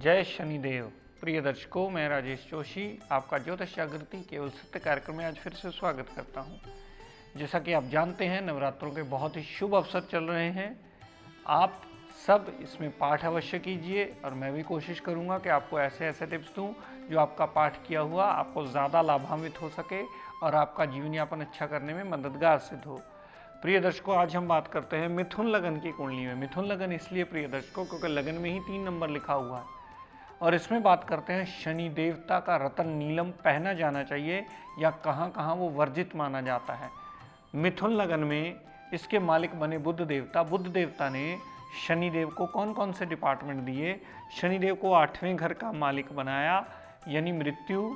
जय शनिदेव। प्रिय दर्शकों, मैं राजेश जोशी आपका ज्योतिष जागृति केवल सत्य कार्यक्रम में आज फिर से स्वागत करता हूं। जैसा कि आप जानते हैं, नवरात्रों के बहुत ही शुभ अवसर चल रहे हैं। आप सब इसमें पाठ अवश्य कीजिए और मैं भी कोशिश करूंगा कि आपको ऐसे ऐसे टिप्स दूं जो आपका पाठ किया हुआ आपको ज़्यादा लाभान्वित हो सके और आपका जीवन यापन अच्छा करने में मददगार सिद्ध हो। प्रिय दर्शकों, आज हम बात करते हैं मिथुन लगन की कुंडली में। मिथुन लगन इसलिए प्रिय दर्शकों क्योंकि लगन में ही 3 नंबर लिखा हुआ है और इसमें बात करते हैं शनि देवता का रतन नीलम पहना जाना चाहिए या कहाँ कहाँ वो वर्जित माना जाता है। मिथुन लगन में इसके मालिक बने बुध देवता। बुध देवता ने शनिदेव को कौन कौन से डिपार्टमेंट दिए? शनिदेव को 8वें घर का मालिक बनाया, यानी मृत्यु,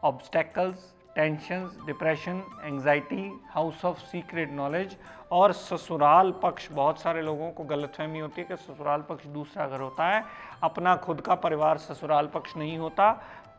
obstacles, tensions, depression, anxiety, house of secret knowledge और ससुराल पक्ष। बहुत सारे लोगों को गलतफहमी होती है कि ससुराल पक्ष दूसरा घर होता है। अपना खुद का परिवार ससुराल पक्ष नहीं होता।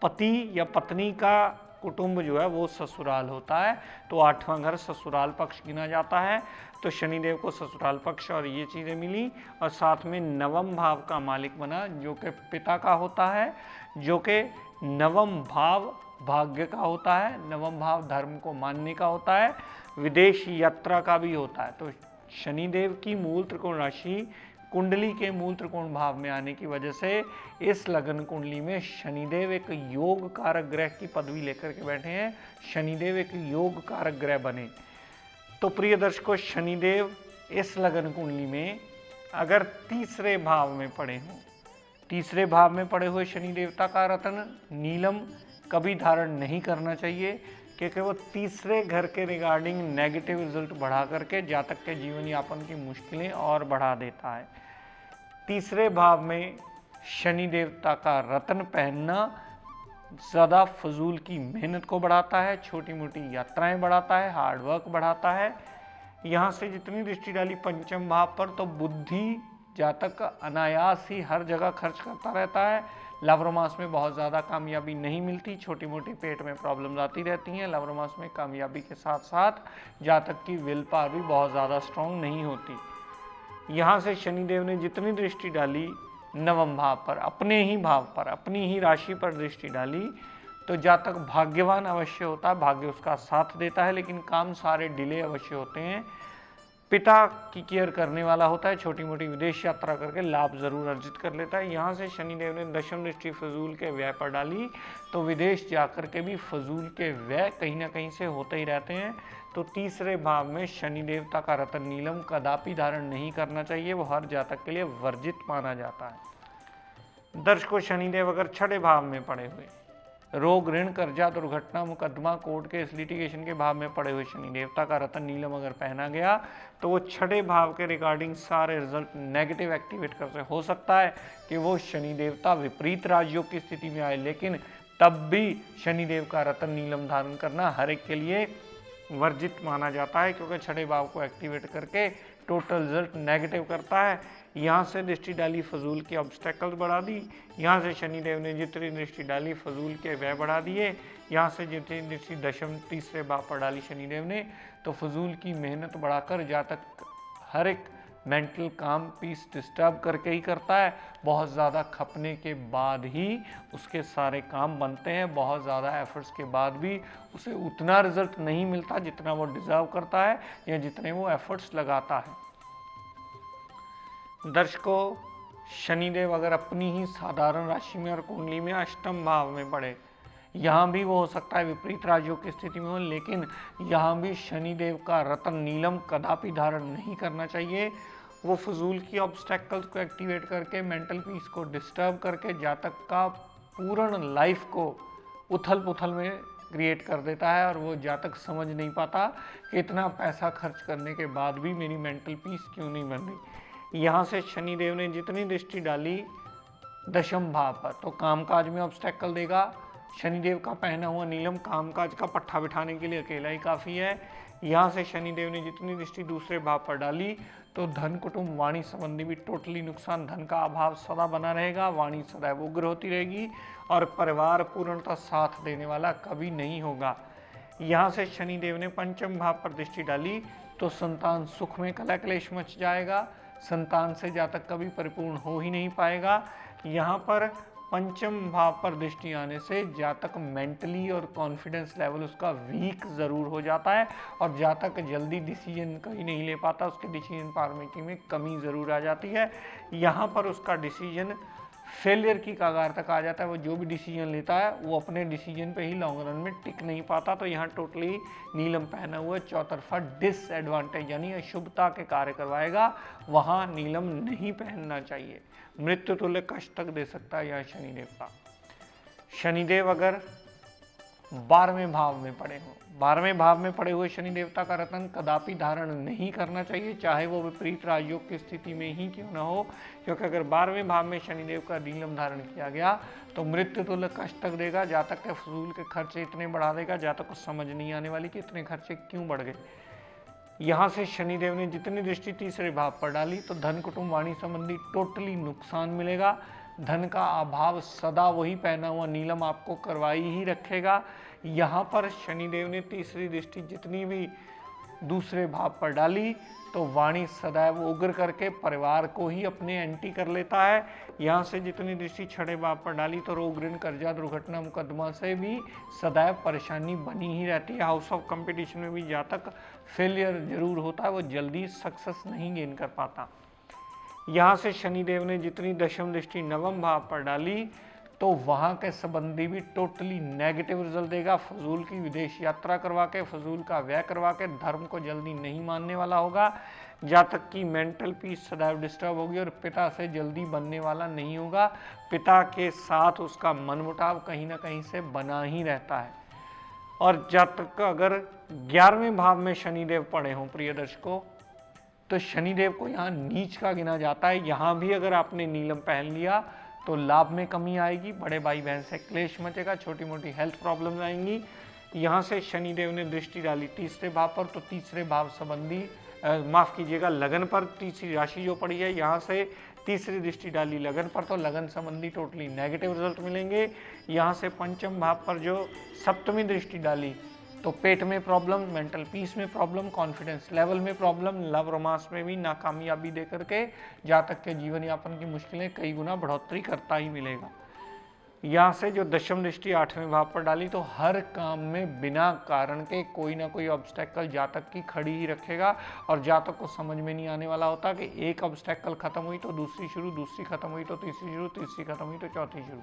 पति या पत्नी का कुटुंब जो है वो ससुराल होता है। तो 8वां घर ससुराल पक्ष गिना जाता है। तो शनिदेव को ससुराल पक्ष और ये चीज़ें मिली और साथ में नवम भाव का मालिक बना जो कि पिता का होता है, जो कि नवम भाव भाग्य का होता है, नवम भाव धर्म को मानने का होता है, विदेश यात्रा का भी होता है। तो शनिदेव की मूल त्रिकोण राशि कुंडली के मूल त्रिकोण भाव में आने की वजह से इस लगन कुंडली में शनिदेव एक योग कारक ग्रह की पदवी लेकर के बैठे हैं। शनिदेव एक योग कारक ग्रह बने। तो प्रिय दर्शकों, शनिदेव इस लगन कुंडली में अगर तीसरे भाव में पड़े हों, तीसरे भाव में पड़े हुए शनि देवता का रतन नीलम कभी धारण नहीं करना चाहिए, क्योंकि वो तीसरे घर के रिगार्डिंग नेगेटिव रिजल्ट बढ़ा करके जातक के जीवन यापन की मुश्किलें और बढ़ा देता है। तीसरे भाव में शनि देवता का रतन पहनना ज़्यादा फजूल की मेहनत को बढ़ाता है, छोटी मोटी यात्राएं बढ़ाता है, हार्डवर्क बढ़ाता है। यहाँ से जितनी दृष्टि डाली पंचम भाव पर, तो बुद्धि जातक का अनायास ही हर जगह खर्च करता रहता है। लव रोमांस में बहुत ज़्यादा कामयाबी नहीं मिलती, छोटी मोटी पेट में प्रॉब्लम्स आती रहती हैं। लव रोमांस में कामयाबी के साथ साथ जातक की विल पावर भी बहुत ज़्यादा स्ट्रॉन्ग नहीं होती। यहाँ से शनिदेव ने जितनी दृष्टि डाली नवम भाव पर, अपने ही भाव पर, अपनी ही राशि पर दृष्टि डाली, तो जातक भाग्यवान अवश्य होता है, भाग्य उसका साथ देता है, लेकिन काम सारे डिले अवश्य होते हैं। पिता की केयर करने वाला होता है, छोटी मोटी विदेश यात्रा करके लाभ जरूर अर्जित कर लेता है। यहाँ से शनिदेव ने दशम दृष्टि फजूल के व्यय पर डाली, तो विदेश जाकर के भी फजूल के व्यय कहीं ना कहीं से होते ही रहते हैं। तो तीसरे भाव में शनि देवता का रतन नीलम कदापि धारण नहीं करना चाहिए, वो हर जातक के लिए वर्जित माना जाता है। दर्शकों, शनिदेव अगर 6ठे भाव में पड़े हुए, रोग, ऋण, कर्जा, दुर्घटना, मुकदमा, कोर्ट केस, लिटिगेशन के भाव में पड़े हुए शनि देवता का रतन नीलम अगर पहना गया, तो वो 6ठे भाव के रिगार्डिंग सारे रिजल्ट नेगेटिव एक्टिवेट करते। हो सकता है कि वो शनि देवता विपरीत राजयोग की स्थिति में आए, लेकिन तब भी शनिदेव का रतन नीलम धारण करना हर एक के लिए वर्जित माना जाता है, क्योंकि 6ठे भाव को एक्टिवेट करके टोटल रिजल्ट नेगेटिव करता है। यहाँ से दृष्टि डाली फजूल की ऑब्स्टेकल्स बढ़ा दी, यहाँ से शनिदेव ने जितनी दृष्टि डाली फजूल के व्यय बढ़ा दिए, यहाँ से जितनी दृष्टि दशम तीसरे भाव पर डाली शनिदेव ने, तो फजूल की मेहनत बढ़ाकर जातक हर एक मेंटल काम पीस डिस्टर्ब करके ही करता है। बहुत ज़्यादा खपने के बाद ही उसके सारे काम बनते हैं, बहुत ज़्यादा एफर्ट्स के बाद भी उसे उतना रिजल्ट नहीं मिलता जितना वो डिजर्व करता है या जितने वो एफर्ट्स लगाता है। दर्शकों, शनिदेव अगर अपनी ही साधारण राशि में और कुंडली में अष्टम भाव में पड़े, यहाँ भी वो हो सकता है विपरीत राजयोग की स्थिति में हो, लेकिन यहाँ भी शनिदेव का रतन नीलम कदापि धारण नहीं करना चाहिए। वो फजूल की ऑब्स्टेकल्स को एक्टिवेट करके मेंटल पीस को डिस्टर्ब करके जातक का पूर्ण लाइफ को उथल पुथल में क्रिएट कर देता है और वो जातक समझ नहीं पाता कि इतना पैसा खर्च करने के बाद भी मेरी मेंटल पीस क्यों नहीं बन रही। यहाँ से शनिदेव ने जितनी दृष्टि डाली दशम भाव पर, तो कामकाज में ऑब्स्टेकल देगा। शनिदेव का पहना हुआ नीलम कामकाज का पट्टा बिठाने के लिए अकेला ही काफ़ी है। यहाँ से शनिदेव ने जितनी दृष्टि दूसरे भाव पर डाली, तो धन, कुटुंब, वाणी संबंधी भी टोटली नुकसान, धन का अभाव सदा बना रहेगा, वाणी सदैव उग्र होती रहेगी और परिवार पूर्णतः साथ देने वाला कभी नहीं होगा। यहाँ से शनिदेव ने पंचम भाव पर दृष्टि डाली, तो संतान सुख में कलह क्लेश मच जाएगा, संतान से जातक कभी परिपूर्ण हो ही नहीं पाएगा। यहाँ पर पंचम भाव पर दृष्टि आने से जातक मेंटली और कॉन्फिडेंस लेवल उसका वीक जरूर हो जाता है और जातक जल्दी डिसीजन कहीं नहीं ले पाता, उसके डिसीजन पावर मेकिंग में कमी जरूर आ जाती है। यहाँ पर उसका डिसीजन फेलियर की कगार तक आ जाता है। वो जो भी डिसीजन लेता है वो अपने डिसीजन पे ही लॉन्ग रन में टिक नहीं पाता। तो यहाँ टोटली नीलम पहना हुआ चौतरफा डिसएडवांटेज यानी अशुभता के कार्य करवाएगा, वहाँ नीलम नहीं पहनना चाहिए। मृत्यु तुल्य कष्ट तक दे सकता है यह शनिदेव का। शनिदेव अगर 12वें भाव में पड़े हों, 12वें भाव में पड़े हुए शनि देवता का रत्न कदापि धारण नहीं करना चाहिए, चाहे वो विपरीत राजयोग की स्थिति में ही क्यों न हो, क्योंकि अगर 12वें भाव में शनिदेव का नीलम धारण किया गया तो मृत्यु तुल्य कष्ट तक देगा, जातक के फजूल के खर्चे इतने बढ़ा देगा, जातक को समझ नहीं आने वाली कि इतने खर्चे क्यों बढ़ गए। यहाँ से शनिदेव ने जितनी दृष्टि तीसरे भाव पर डाली तो धन कुटुंब वाणी संबंधी टोटली नुकसान मिलेगा। धन का अभाव सदा वही पहना हुआ नीलम आपको करवाई ही रखेगा। यहाँ पर शनिदेव ने तीसरी दृष्टि जितनी भी दूसरे भाव पर डाली तो वाणी सदैव उग्र करके परिवार को ही अपने एंटी कर लेता है। यहाँ से जितनी दृष्टि छठे भाव पर डाली तो रोग ऋण कर्जा दुर्घटना मुकदमा से भी सदैव परेशानी बनी ही रहती है। हाउस ऑफ कंपटीशन में भी जातक फेलियर जरूर होता है, वो जल्दी सक्सेस नहीं गेन कर पाता। यहाँ से शनिदेव ने जितनी दशम दृष्टि नवम भाव पर डाली तो वहाँ के संबंधी भी टोटली नेगेटिव रिजल्ट देगा। फजूल की विदेश यात्रा करवा के, फजूल का व्यय करवा के धर्म को जल्दी नहीं मानने वाला होगा। जातक की मेंटल पीस सदैव डिस्टर्ब होगी और पिता से जल्दी बनने वाला नहीं होगा। पिता के साथ उसका मनमुटाव कहीं ना कहीं से बना ही रहता है। और जातक का अगर 11वें भाव में शनिदेव पड़े हों प्रिय दर्शकों, तो शनिदेव को यहाँ नीच का गिना जाता है। यहाँ भी अगर आपने नीलम पहन लिया तो लाभ में कमी आएगी, बड़े भाई बहन से क्लेश मचेगा, छोटी मोटी हेल्थ प्रॉब्लम आएंगी। यहाँ से शनिदेव ने दृष्टि डाली तीसरे भाव पर तो तीसरे भाव संबंधी माफ कीजिएगा लगन पर, तीसरी राशि जो पड़ी है यहाँ से तीसरी दृष्टि डाली लगन पर तो लगन संबंधी टोटली नेगेटिव रिजल्ट मिलेंगे। यहाँ से पंचम भाव पर जो सप्तमी दृष्टि डाली तो पेट में प्रॉब्लम, मेंटल पीस में प्रॉब्लम, कॉन्फिडेंस लेवल में प्रॉब्लम, लव रोमांस में भी नाकामयाबी दे करके जातक के जीवन यापन की मुश्किलें कई गुना बढ़ोतरी करता ही मिलेगा। यहाँ से जो दशम दृष्टि 8वें भाव पर डाली तो हर काम में बिना कारण के कोई ना कोई ऑब्स्टेकल जातक की खड़ी ही रखेगा और जातक को समझ में नहीं आने वाला होता कि एक ऑब्स्टेकल खत्म हुई तो दूसरी शुरू, दूसरी खत्म हुई तो तीसरी शुरू, तीसरी खत्म हुई तो चौथी शुरू।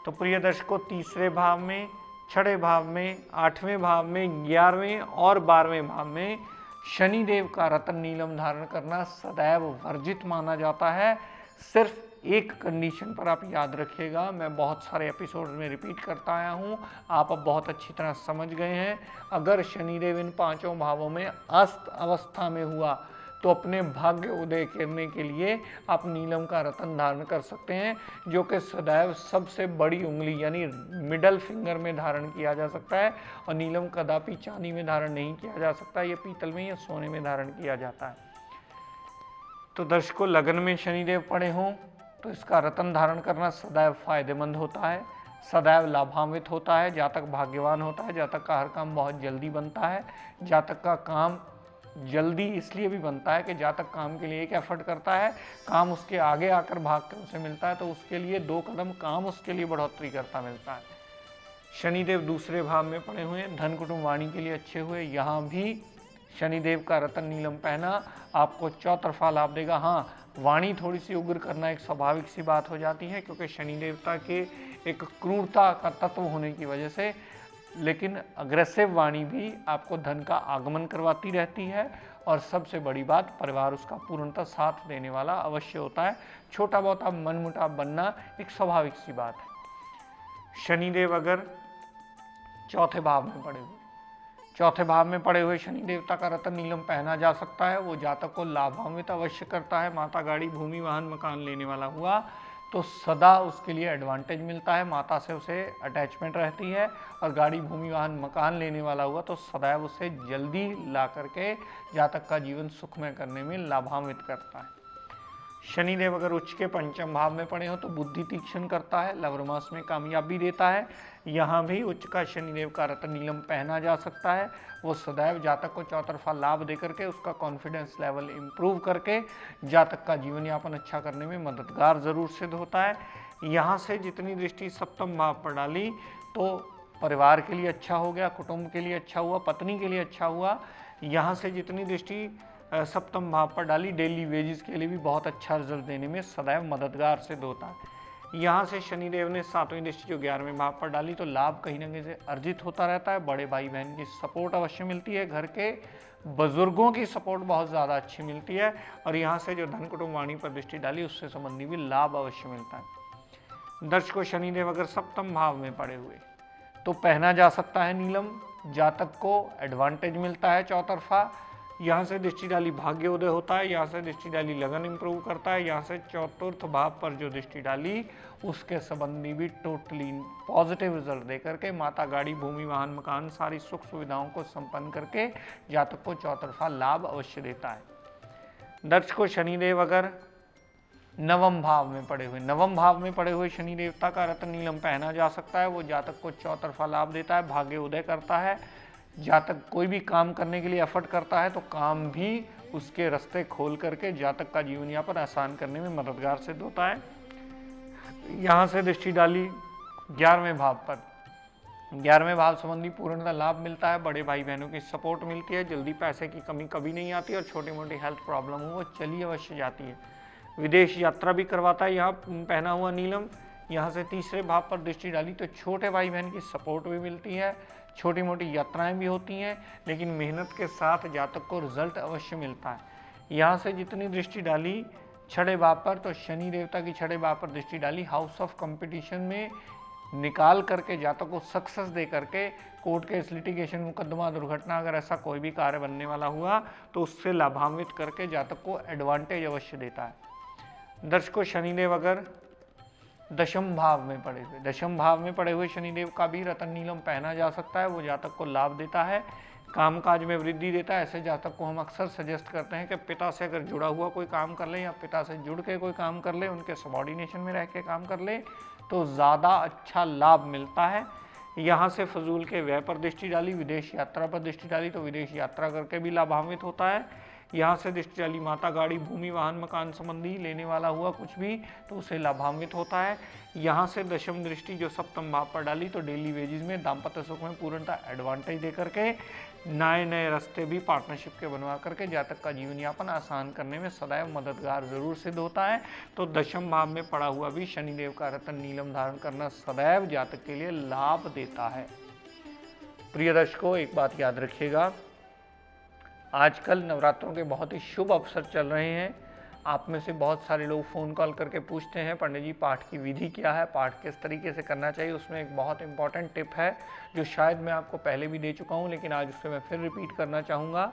तो प्रिय दर्शकों, तीसरे भाव में, छठे भाव में, 8वें भाव में, 11वें और 12वें भाव में शनिदेव का रत्न नीलम धारण करना सदैव वर्जित माना जाता है। सिर्फ एक कंडीशन पर आप याद रखिएगा, मैं बहुत सारे एपिसोड में रिपीट करता आया हूँ, आप अब बहुत अच्छी तरह समझ गए हैं। अगर शनिदेव इन पांचों भावों में अस्त अवस्था में हुआ तो अपने भाग्य उदय करने के लिए आप नीलम का रत्न धारण कर सकते हैं, जो कि सदैव सबसे बड़ी उंगली यानी मिडल फिंगर में धारण किया जा सकता है। और नीलम कदापि चांदी में धारण नहीं किया जा सकता, ये पीतल में या सोने में धारण किया जाता है। तो दर्शकों, लगन में शनिदेव पड़े हों तो इसका रत्न धारण करना सदैव फायदेमंद होता है, सदैव लाभान्वित होता है, जातक भाग्यवान होता है, जातक का हर काम बहुत जल्दी बनता है। जातक का काम जल्दी इसलिए भी बनता है कि जातक काम के लिए एक एफर्ट करता है, काम उसके आगे आकर भाग कर उसे मिलता है तो उसके लिए 2 कदम काम उसके लिए बढ़ोतरी करता मिलता है। शनिदेव दूसरे भाव में पड़े हुए, धन कुटुंब वाणी के लिए अच्छे हुए, यहाँ भी शनिदेव का रत्न नीलम पहना आपको चौतरफा लाभ देगा। हाँ, वाणी थोड़ी सी उग्र करना एक स्वाभाविक सी बात हो जाती है क्योंकि शनि देवता के एक क्रूरता का तत्व होने की वजह से, लेकिन अग्रेसिव वाणी भी आपको धन का आगमन करवाती रहती है और सबसे बड़ी बात, परिवार उसका पूर्णतः साथ देने वाला अवश्य होता है। छोटा बहुत मनमुटाव बनना एक स्वाभाविक सी बात है। शनिदेव अगर चौथे भाव में पड़े हुए, चौथे भाव में पड़े हुए शनि देवता का रत्न नीलम पहना जा सकता है। वो जातक को लाभान्वित अवश्य करता है। माता गाड़ी भूमि वाहन मकान लेने वाला हुआ तो सदा उसके लिए एडवांटेज मिलता है, माता से उसे अटैचमेंट रहती है। और गाड़ी भूमि वाहन मकान लेने वाला हुआ तो सदैव उसे जल्दी ला करके जातक का जीवन सुखमय करने में लाभान्वित करता है। शनिदेव अगर उच्च के पंचम भाव में पड़े हो तो बुद्धि तीक्ष्ण करता है, लव रोमांस में कामयाबी देता है। यहाँ भी उच्च का शनिदेव का रत्न नीलम पहना जा सकता है। वो सदैव जातक को चौतरफा लाभ दे करके उसका कॉन्फिडेंस लेवल इम्प्रूव करके जातक का जीवन यापन अच्छा करने में मददगार जरूर सिद्ध होता है। यहाँ से जितनी दृष्टि सप्तम भाव पर डाली तो परिवार के लिए अच्छा हो गया, कुटुंब के लिए अच्छा हुआ, पत्नी के लिए अच्छा हुआ। यहाँ से जितनी दृष्टि सप्तम भाव पर डाली डेली वेजेस के लिए भी बहुत अच्छा रिजल्ट देने में सदैव मददगार सिद्ध होता है। यहाँ से शनिदेव ने 7वीं दृष्टि जो 11वें भाव पर डाली तो लाभ कहीं ना कहीं से अर्जित होता रहता है। बड़े भाई बहन की सपोर्ट अवश्य मिलती है, घर के बुजुर्गों की सपोर्ट बहुत ज़्यादा अच्छी मिलती है। और यहाँ से जो धन कुटुंब वाणी पर दृष्टि डाली उससे संबंधी भी लाभ अवश्य मिलता है। दर्शकों, शनिदेव अगर सप्तम भाव में पड़े हुए तो पहना जा सकता है नीलम, जातक को एडवांटेज मिलता है चौतरफा। यहाँ से दृष्टि डाली भाग्य उदय होता है, यहाँ से दृष्टि डाली लगन इंप्रूव करता है, यहाँ से चतुर्थ भाव पर जो दृष्टि डाली उसके संबंधी भी टोटली पॉजिटिव रिजल्ट दे करके माता, गाड़ी, भूमि, वाहन, मकान सारी सुख सुविधाओं को संपन्न करके जातक को चौतरफा लाभ अवश्य देता है। दर्शकों, शनिदेव अगर नवम भाव में पड़े हुए शनि देवता का रत्न नीलम पहना जा सकता है। वो जातक को चौतरफा लाभ देता है, भाग्य उदय करता है। जातक कोई भी काम करने के लिए एफर्ट करता है तो काम भी उसके रास्ते खोल करके जातक का जीवन यापन आसान करने में मददगार सिद्ध होता है। यहाँ से दृष्टि डाली 11वें भाव पर, 11वें भाव संबंधी पूर्णतः लाभ मिलता है, बड़े भाई बहनों की सपोर्ट मिलती है, जल्दी पैसे की कमी कभी नहीं आती और छोटी मोटी हेल्थ प्रॉब्लम हो वो चली अवश्य जाती है। विदेश यात्रा भी करवाता है यहाँ पहना हुआ नीलम। यहाँ से 3रे भाव पर दृष्टि डाली तो छोटे भाई बहन की सपोर्ट भी मिलती है, छोटी मोटी यात्राएं भी होती हैं, लेकिन मेहनत के साथ जातक को रिजल्ट अवश्य मिलता है। यहाँ से जितनी दृष्टि डाली 6ठे भाव पर तो शनि देवता की 6ठे भाव पर दृष्टि डाली हाउस ऑफ कंपटीशन में निकाल करके जातक को सक्सेस दे करके कोर्ट केस, लिटिगेशन, मुकदमा, दुर्घटना अगर ऐसा कोई भी कार्य बनने वाला हुआ तो उससे लाभान्वित करके जातक को एडवांटेज अवश्य देता है। दर्शकों, शनिदेव अगर दशम भाव में पड़े हुए शनिदेव का भी रतन नीलम पहना जा सकता है। वो जातक को लाभ देता है, कामकाज में वृद्धि देता है। ऐसे जातक को हम अक्सर सजेस्ट करते हैं कि पिता से अगर जुड़ा हुआ कोई काम कर ले या पिता से जुड़ के कोई काम कर ले, उनके सबॉर्डिनेशन में रह के काम कर ले तो ज़्यादा अच्छा लाभ मिलता है। यहाँ से फजूल के व्यय पर दृष्टि डाली, विदेश यात्रा पर दृष्टि डाली तो विदेश यात्रा करके भी लाभान्वित होता है। यहाँ से दृष्टि डाली माता, गाड़ी, भूमि, वाहन, मकान संबंधी लेने वाला हुआ कुछ भी तो उसे लाभान्वित होता है। यहाँ से दशम दृष्टि जो सप्तम भाव पर डाली तो डेली वेजेस में, दाम्पत्य सुख में पूर्णतः एडवांटेज दे करके नए रास्ते भी पार्टनरशिप के बनवा करके जातक का जीवन यापन आसान करने में सदैव मददगार जरूर सिद्ध होता है। तो दशम भाव में पड़ा हुआ भी शनिदेव का रत्न नीलम धारण करना सदैव जातक के लिए लाभ देता है। प्रिय दर्शकों, एक बात याद रखिएगा, आजकल नवरात्रों के बहुत ही शुभ अवसर चल रहे हैं। आप में से बहुत सारे लोग फ़ोन कॉल करके पूछते हैं पंडित जी पाठ की विधि क्या है, पाठ किस तरीके से करना चाहिए। उसमें एक बहुत इंपॉर्टेंट टिप है जो शायद मैं आपको पहले भी दे चुका हूं, लेकिन आज उसे मैं फिर रिपीट करना चाहूँगा।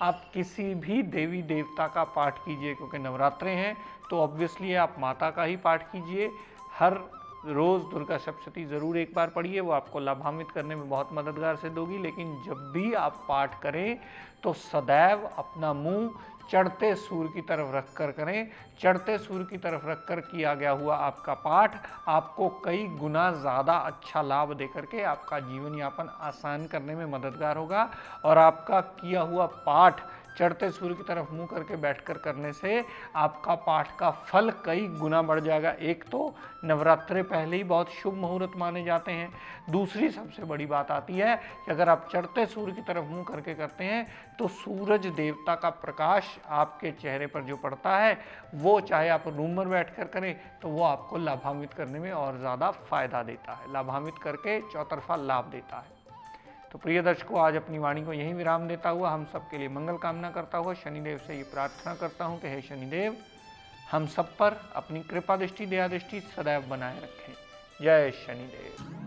आप किसी भी देवी देवता का पाठ कीजिए, क्योंकि नवरात्रे हैं तो ऑब्वियसली आप माता का ही पाठ कीजिए। हर रोज़ दुर्गा सप्तशती ज़रूर एक बार पढ़िए, वो आपको लाभान्वित करने में बहुत मददगार सिद्ध होगी। लेकिन जब भी आप पाठ करें तो सदैव अपना मुंह चढ़ते सूर्य की तरफ रख कर करें। चढ़ते सूर्य की तरफ रख कर किया गया हुआ आपका पाठ आपको कई गुना ज़्यादा अच्छा लाभ दे करके आपका जीवन यापन आसान करने में मददगार होगा। और आपका किया हुआ पाठ चढ़ते सूर्य की तरफ मुंह करके बैठकर करने से आपका पाठ का फल कई गुना बढ़ जाएगा। एक तो नवरात्रे पहले ही बहुत शुभ मुहूर्त माने जाते हैं। दूसरी सबसे बड़ी बात आती है कि अगर आप चढ़ते सूर्य की तरफ मुंह करके करते हैं तो सूरज देवता का प्रकाश आपके चेहरे पर जो पड़ता है वो, चाहे आप रूम में बैठकर करें तो वो आपको लाभान्वित करने में और ज़्यादा फायदा देता है, लाभान्वित करके चौतरफा लाभ देता है। तो प्रिय दर्शकों, आज अपनी वाणी को यहीं विराम देता हुआ हम सबके लिए मंगल कामना करता हुआ शनिदेव से ये प्रार्थना करता हूँ कि हे शनिदेव, हम सब पर अपनी कृपा दृष्टि, दया दृष्टि सदैव बनाए रखें। जय शनिदेव।